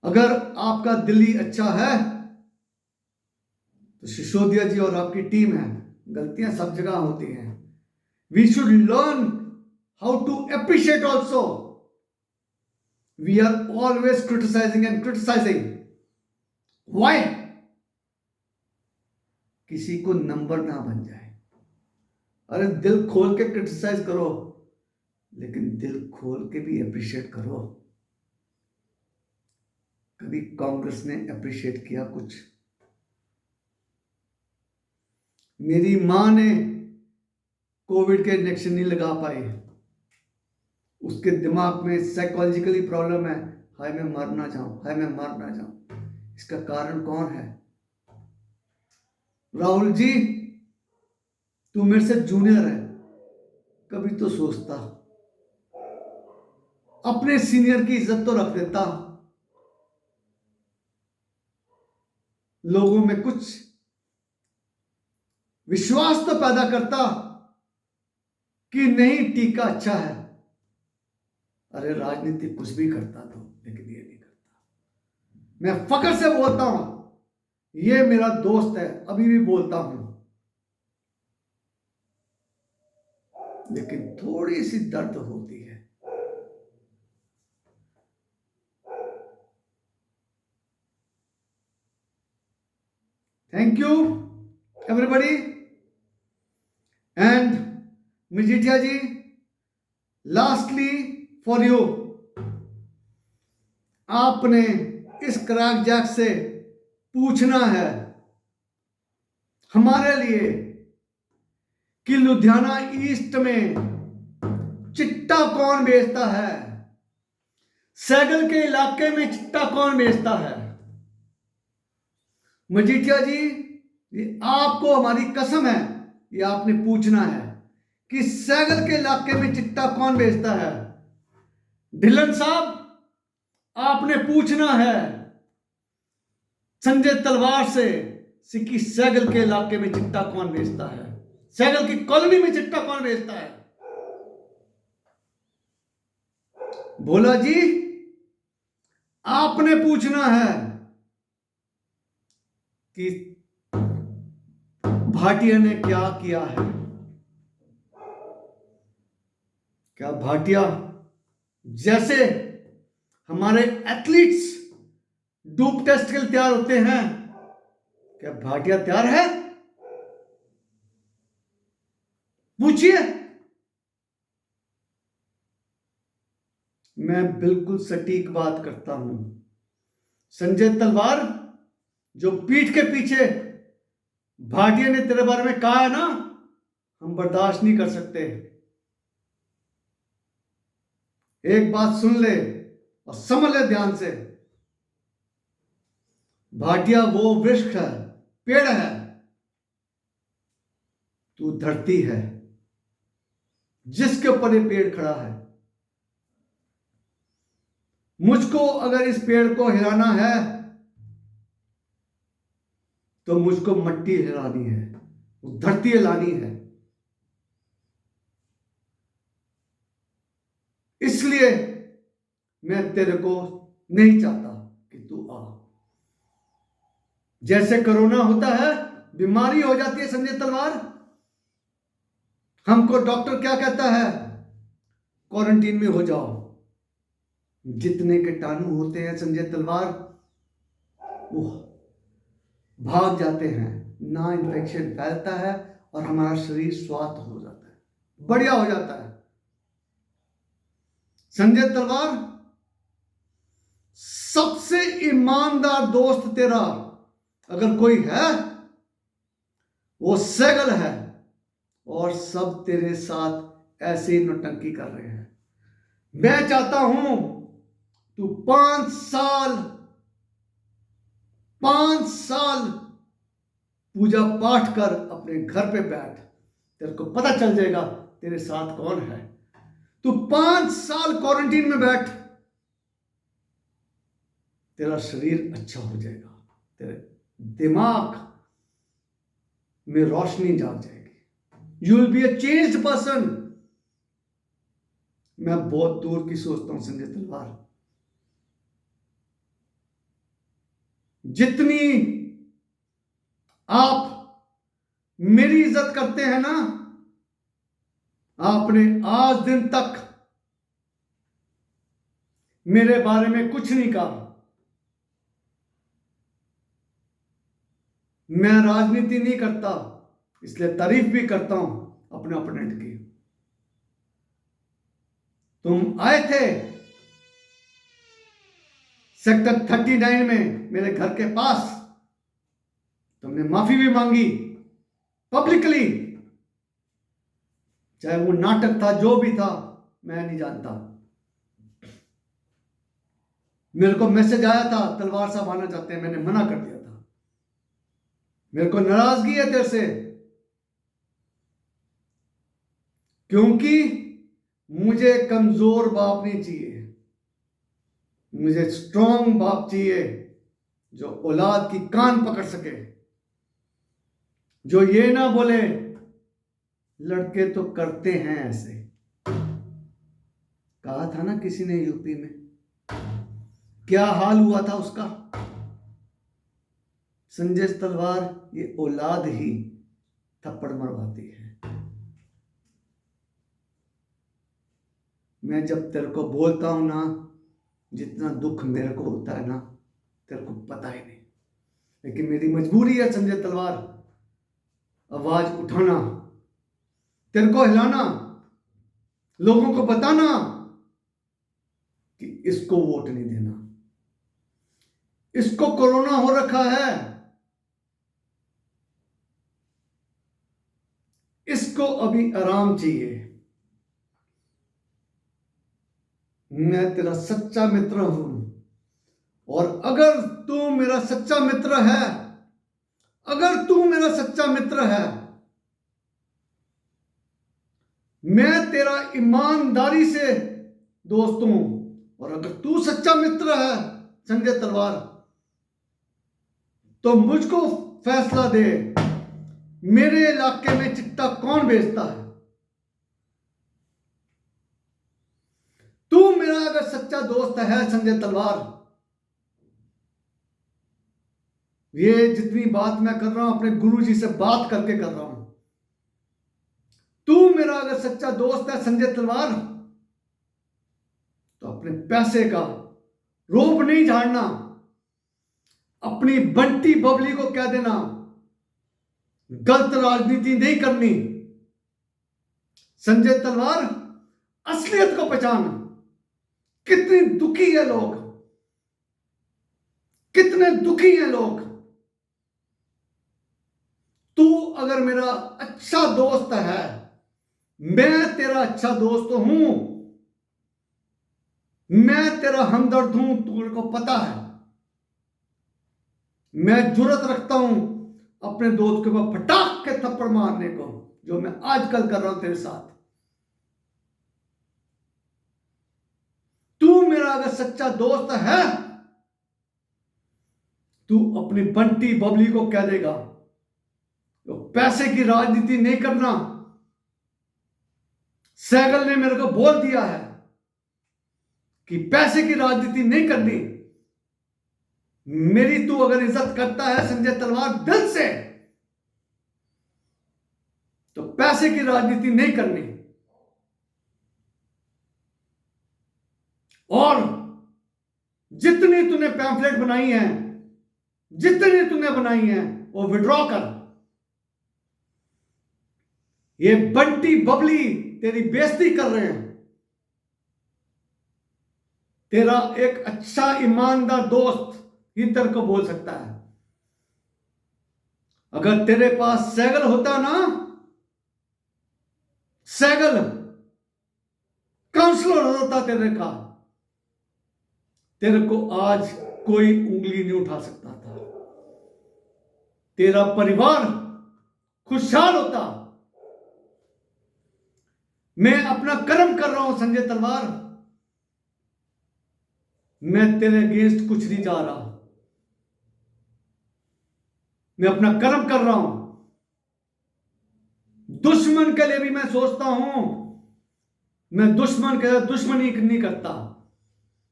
अगर आपका दिल्ली अच्छा है तो सिसोदिया जी और आपकी टीम है। गलतियां सब जगह होती हैं। We should learn how to appreciate also. We are always criticising and criticising. Why? किसी को नंबर ना बन जाए। अरे दिल खोल के क्रिटिसाइज करो, लेकिन दिल खोल के भी अप्रिशिएट करो। कभी कांग्रेस ने अप्रिशिएट किया कुछ? मेरी मां ने कोविड के इंजेक्शन नहीं लगा पाए, उसके दिमाग में साइकोलॉजिकली प्रॉब्लम है। हाय मैं मर ना जाऊं, हाय मैं मर ना जाऊं। इसका कारण कौन है? राहुल जी, तू मेरे से जूनियर है, कभी तो सोचता, अपने सीनियर की इज्जत तो रख देता, लोगों में कुछ विश्वास तो पैदा करता कि नहीं टीका अच्छा है। अरे राजनीति कुछ भी करता तो, लेकिन ये नहीं करता। मैं फख्र से बोलता हूं, ये मेरा दोस्त है, अभी भी बोलता हूं, लेकिन थोड़ी सी दर्द होती है। Thank you everybody. And Majithia ji, lastly for you, आपने इस क्रैक जैक से पूछना है हमारे लिए कि लुधियाना ईस्ट में चिट्टा कौन बेचता है, सैगल के इलाके में चिट्टा कौन बेचता है। मजीठिया जी, ये आपको हमारी कसम है, ये आपने पूछना है कि सैगल के इलाके में चिट्टा कौन बेचता है। ढिल्लन साहब, आपने पूछना है संजय तलवार से कि सैगल के इलाके में चिट्टा कौन बेचता है, सैगल की कॉलोनी में चिट्टा कौन बेचता है। भोला जी, आपने पूछना है कि भाटिया ने क्या किया है। क्या भाटिया जैसे हमारे एथलीट्स डोप टेस्ट के लिए तैयार होते हैं, क्या भाटिया तैयार है? पूछिए। मैं बिल्कुल सटीक बात करता हूं। संजय तलवार, जो पीठ के पीछे भाटिया ने तेरे बारे में कहा है ना, हम बर्दाश्त नहीं कर सकते। एक बात सुन ले और समझ ले ध्यान से, भाटिया वो वृक्ष है, पेड़ है, तू धरती है जिसके ऊपर ये पेड़ खड़ा है। मुझको अगर इस पेड़ को हिलाना है तो मुझको मट्टी हिलानी है, धरती हिलानी है। इसलिए मैं तेरे को नहीं चाहता कि तू आ। जैसे कोरोना होता है, बीमारी हो जाती है संजय तलवार, हमको डॉक्टर क्या कहता है? क्वारंटीन में हो जाओ। जितने कीटाणु होते हैं संजय तलवार, भाग जाते हैं, ना इन्फेक्शन फैलता है और हमारा शरीर स्वस्थ हो जाता है, बढ़िया हो जाता है। संजय तलवार, सबसे ईमानदार दोस्त तेरा अगर कोई है वो सैगल है, और सब तेरे साथ ऐसे ही नौटंकी कर रहे हैं। मैं चाहता हूं तू 5 साल पूजा पाठ कर, अपने घर पे बैठ, तेरे को पता चल जाएगा तेरे साथ कौन है। तू 5 साल क्वारंटीन में बैठ, तेरा शरीर अच्छा हो जाएगा, तेरे दिमाग में रोशनी जाग जाएगी, you will be a changed person. मैं बहुत दूर की सोचता हूं संजय तलवार। जितनी आप मेरी इज्जत करते हैं ना, आपने आज दिन तक मेरे बारे में कुछ नहीं कहा। मैं राजनीति नहीं करता, इसलिए तारीफ भी करता हूं अपने ओपोनेंट की। तुम आए थे सेक्टर 39 में मेरे घर के पास, तुमने माफी भी मांगी पब्लिकली, चाहे वो नाटक था जो भी था मैं नहीं जानता। मेरे को मैसेज आया था तलवार साहब आना चाहते हैं, मैंने मना कर दिया था। मेरे को नाराजगी है तेरे से, क्योंकि मुझे कमजोर बाप नहीं चाहिए, मुझे स्ट्रॉन्ग बाप चाहिए जो औलाद की कान पकड़ सके, जो ये ना बोले लड़के तो करते हैं ऐसे। कहा था ना किसी ने यूपी में, क्या हाल हुआ था उसका। संजय तलवार, ये औलाद ही थप्पड़ मरवाती है। मैं जब तेरे को बोलता हूं ना, जितना दुख मेरे को होता है ना, तेरे को पता ही नहीं, लेकिन मेरी मजबूरी है संजय तलवार, आवाज उठाना, तेरे को हिलाना, लोगों को बताना कि इसको वोट नहीं देना, इसको कोरोना हो रखा है, इसको अभी आराम चाहिए। मैं तेरा सच्चा मित्र हूं, और अगर तू मेरा सच्चा मित्र है, अगर तू मेरा सच्चा मित्र है, मैं तेरा ईमानदारी से दोस्त हूं, और अगर तू सच्चा मित्र है संजय तलवार, तो मुझको फैसला दे, मेरे इलाके में चिट्टा कौन बेचता है। तू मेरा अगर सच्चा दोस्त है संजय तलवार, ये जितनी बात मैं कर रहा हूं अपने गुरुजी से बात करके कर रहा हूं, तू मेरा अगर सच्चा दोस्त है संजय तलवार, तो अपने पैसे का रोब नहीं झाड़ना, अपनी बंटी बबली को कह देना गलत राजनीति नहीं करनी। संजय तलवार, असलियत को पहचान, कितनी दुखी है लोग, कितने दुखी हैं लोग। तू अगर मेरा अच्छा दोस्त है, मैं तेरा अच्छा दोस्त हूं, मैं तेरा हमदर्द हूं, तुझे को पता है। मैं जुर्रत रखता हूं अपने दोस्त के ऊपर फटाक के थप्पड़ मारने को, जो मैं आजकल कर रहा हूं तेरे साथ। तू मेरा अगर सच्चा दोस्त है, तू अपनी बंटी बबली को कह देगा तो पैसे की राजनीति नहीं करना। सैगल ने मेरे को बोल दिया है कि पैसे की राजनीति नहीं करनी। मेरी तू अगर इज्जत करता है संजय तलवार दिल से, तो पैसे की राजनीति नहीं करनी। और जितनी तूने पैम्फलेट बनाई है, जितनी तूने बनाई है वो विड्रॉ कर। ये बंटी बबली तेरी बेइज्जती कर रहे हैं। तेरा एक अच्छा ईमानदार दोस्त ही तेरे को बोल सकता है। अगर तेरे पास सैगल होता ना, सैगल काउंसलर होता तेरे का, तेरे को आज कोई उंगली नहीं उठा सकता था। तेरा परिवार खुशहाल होता। मैं अपना कर्म कर रहा हूं संजय तलवार। मैं तेरे अगेंस्ट कुछ नहीं जा रहा। मैं अपना कर्म कर रहा हूं। दुश्मन के लिए भी मैं सोचता हूं। मैं दुश्मन के दुश्मनी नहीं करता।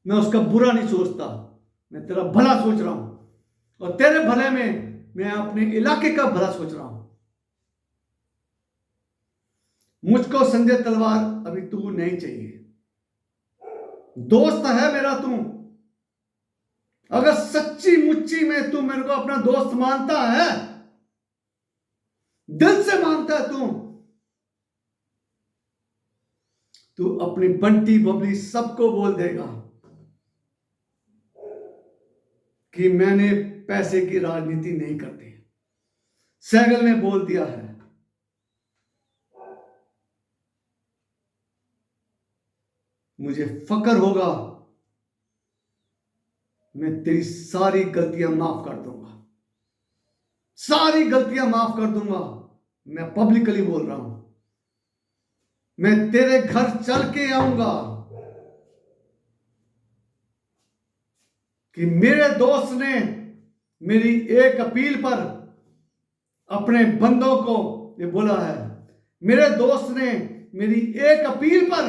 मैं उसका बुरा नहीं सोचता। मैं तेरा भला सोच रहा हूं, और तेरे भले में मैं अपने इलाके का भला सोच रहा हूं। मुझको संजय तलवार अभी तू नहीं चाहिए। दोस्त है मेरा तू। अगर सच्ची मुच्ची में तू मेरे को अपना दोस्त मानता है, दिल से मानता है तू अपनी बंटी बबली सबको बोल देगा कि मैंने पैसे की राजनीति नहीं करती। सैगल ने बोल दिया है। मुझे फक्र होगा, मैं तेरी सारी गलतियां माफ कर दूंगा। सारी गलतियां माफ कर दूंगा। मैं पब्लिकली बोल रहा हूं। मैं तेरे घर चल के आऊंगा कि मेरे दोस्त ने मेरी एक अपील पर अपने बंदों को ये बोला है। मेरे दोस्त ने मेरी एक अपील पर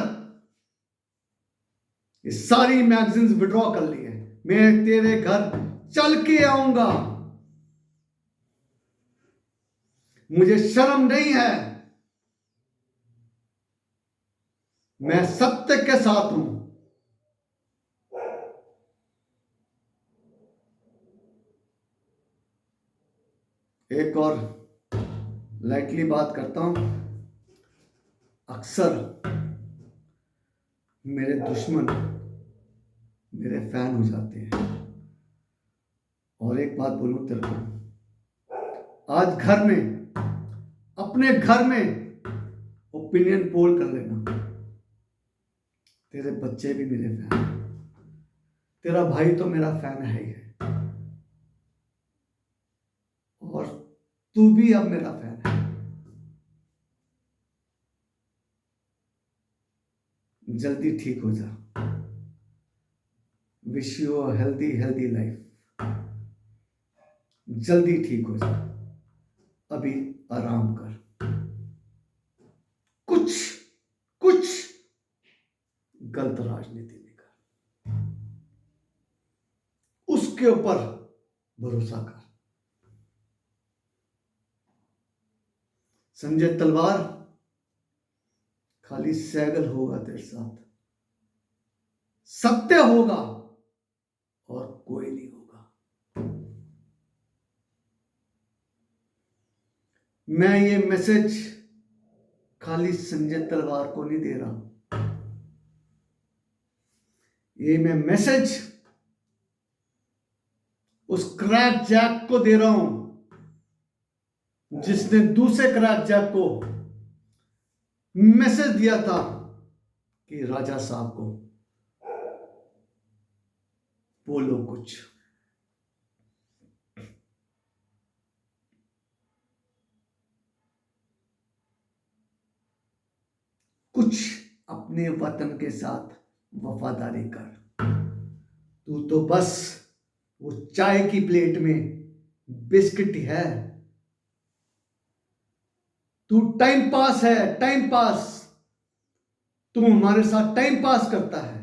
ये सारी मैगजीन्स विड्रॉ कर ली है। मैं तेरे घर चल के आऊंगा। मुझे शर्म नहीं है। मैं सत्य के साथ हूं। एक और लाइटली बात करता हूं। अक्सर मेरे दुश्मन मेरे फैन हो जाते हैं। और एक बात बोलूं तेरे को, आज घर में, अपने घर में ओपिनियन पोल कर लेना। तेरे बच्चे भी मेरे फैन हैं। तेरा भाई तो मेरा फैन है ही है, और तू भी अब मेरा फैन है। जल्दी ठीक हो जा। Wish you a healthy life. जल्दी ठीक हो जा। अभी आराम कर। कुछ कुछ गलत राजनीति नहीं कर। उसके ऊपर भरोसा कर। संजय तलवार, खाली सैगल होगा तेरे साथ। सत्य होगा और कोई नहीं होगा। मैं ये मैसेज खाली संजय तलवार को नहीं दे रहा। ये मैं मैसेज उस क्रैक जैक को दे रहा हूं जिसने दूसरे क्रैक जैक को मैसेज दिया था कि राजा साहब को बोलो कुछ। कुछ अपने वतन के साथ वफादारी कर। तू तो बस वो चाय की प्लेट में बिस्किट है। तू टाइम पास है, टाइम पास। तू हमारे साथ टाइम पास करता है।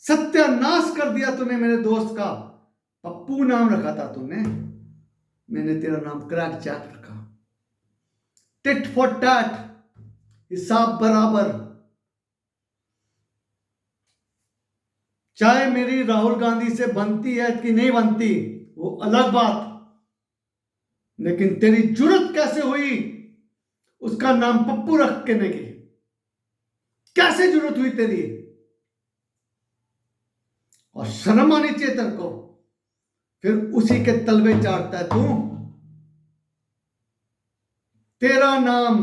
सत्यानाश कर दिया तूने मेरे दोस्त का। पप्पू नाम रखा था तूने, मैंने तेरा नाम क्रैक जैक रखा। टिट फॉर टैट, हिसाब बराबर। चाहे मेरी राहुल गांधी से बनती है कि नहीं बनती वो अलग बात, लेकिन तेरी जुर्रत कैसे हुई उसका नाम पप्पू रखने की? कैसे जुर्रत हुई तेरी? और शर्म आनी चाहिए तेरे को। फिर उसी के तलवे चाटता है तू। तेरा नाम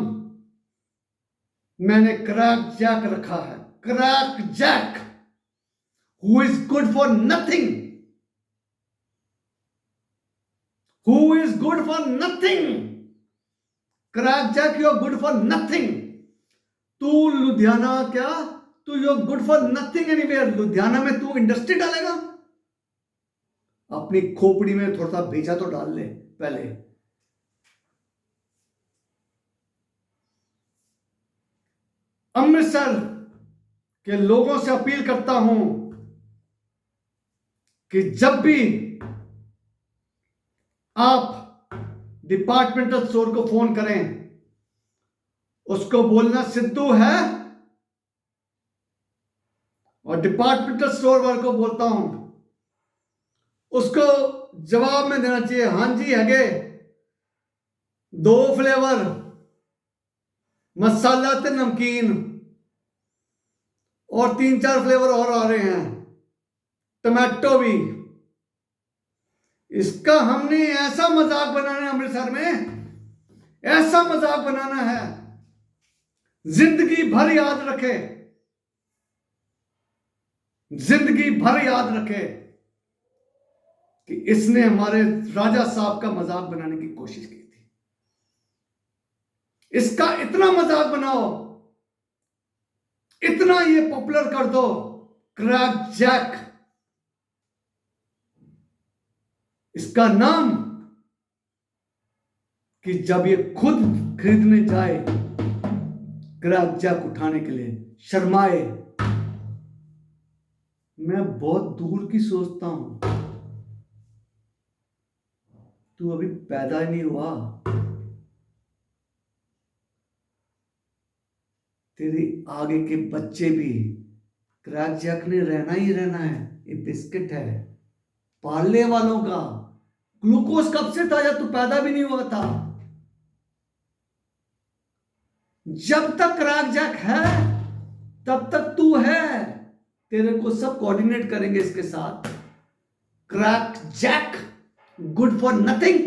मैंने क्रैक जैक रखा है, crack jack, who is good for nothing, who is good for nothing. Crack jack, you are good for nothing. तू लुधियाना क्या, तू you are good for nothing anywhere. Ludhiana में तू इंडस्ट्री डालेगा? अपनी खोपड़ी में थोड़ा सा भेजा तो डाल ले पहले। अमृतसर के लोगों से अपील करता हूं कि जब भी आप डिपार्टमेंटल स्टोर को फोन करें, उसको बोलना सिद्धू है, और डिपार्टमेंटल स्टोर वाले को बोलता हूं, उसको जवाब में देना चाहिए, हां जी हैगे 2 फ्लेवर, मसाला ते नमकीन, और 3-4 फ्लेवर और आ रहे हैं, टमाटो भी। इसका हमने ऐसा मजाक बनाना है अमृतसर में, ऐसा मजाक बनाना है, जिंदगी भर याद रखे, जिंदगी भर याद रखे कि इसने हमारे राजा साहब का मजाक बनाने की कोशिश की थी। इसका इतना मजाक बनाओ, इतना ये पॉपुलर कर दो, क्रैक जैक इसका नाम, कि जब ये खुद खरीदने जाए क्रैक जैक उठाने के लिए शर्माए। मैं बहुत दूर की सोचता हूं, तू अभी पैदा ही नहीं हुआ, तेरे आगे के बच्चे भी क्रैक जैक ने रहना ही रहना है। ये बिस्किट है पालने वालों का। ग्लूकोज कब से था जब तू पैदा भी नहीं हुआ था? जब तक क्रैक जैक है तब तक तू है। तेरे को सब कोऑर्डिनेट करेंगे इसके साथ। Crack jack, good for nothing.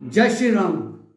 जय श्री राम।